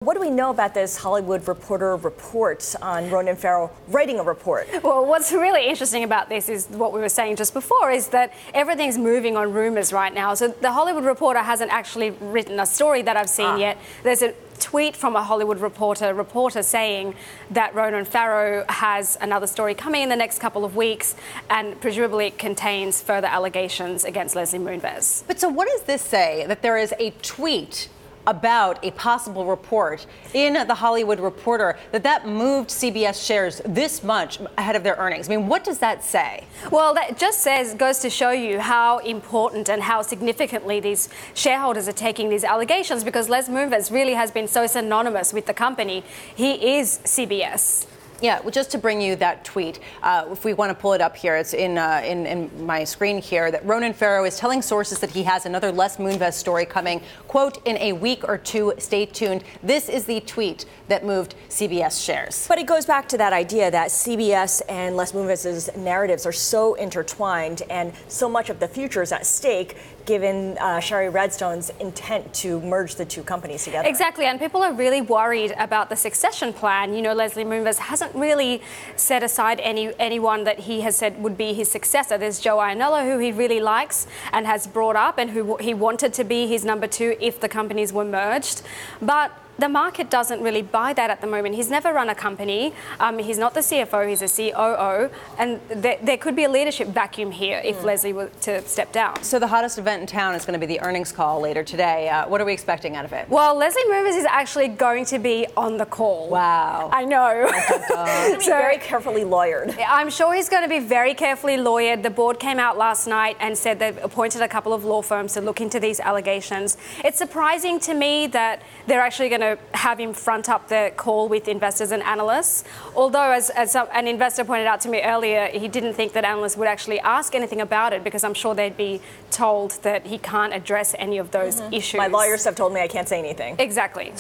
What do we know about this Hollywood Reporter report on Ronan Farrow writing a report? Well, what's really interesting about this is what we were saying just before, is that everything's moving on rumors right now. So the Hollywood Reporter hasn't actually written a story that I've seen yet. There's a tweet from a Hollywood reporter saying that Ronan Farrow has another story coming in the next couple of weeks, and presumably it contains further allegations against Leslie Moonves. But so what does this say? That there is a tweet about a possible report in the Hollywood Reporter that moved CBS shares this much ahead of their earnings. I mean, what does that say? Well, that just goes to show you how important and how significantly these shareholders are taking these allegations, because Les Moonves really has been so synonymous with the company. He is CBS. Yeah, well, just to bring you that tweet, if we want to pull it up here, it's in my screen here, that Ronan Farrow is telling sources that he has another Les Moonves story coming, quote, in a week or two, stay tuned. This is the tweet that moved CBS shares. But it goes back to that idea that CBS and Les Moonves' narratives are so intertwined, and so much of the future is at stake, given Shari Redstone's intent to merge the two companies together. Exactly, and people are really worried about the succession plan. You know, Leslie Moonves hasn't really set aside anyone that he has said would be his successor. There's Joe Iannello, who he really likes and has brought up, and who he wanted to be his number two if the companies were merged. But the market doesn't really buy that at the moment. He's never run a company. He's not the CFO, he's a COO. And there could be a leadership vacuum here if Leslie were to step down. So the hottest event in town is going to be the earnings call later today. What are we expecting out of it? Well, Leslie Moonves is actually going to be on the call. Wow. I know. He's going to be very carefully lawyered. I'm sure he's going to be very carefully lawyered. The board came out last night and said they've appointed a couple of law firms to look into these allegations. It's surprising to me that they're actually going to have him front up the call with investors and analysts. Although, as an investor pointed out to me earlier, he didn't think that analysts would actually ask anything about it, because I'm sure they'd be told that he can't address any of those issues. My lawyers have told me I can't say anything. Exactly.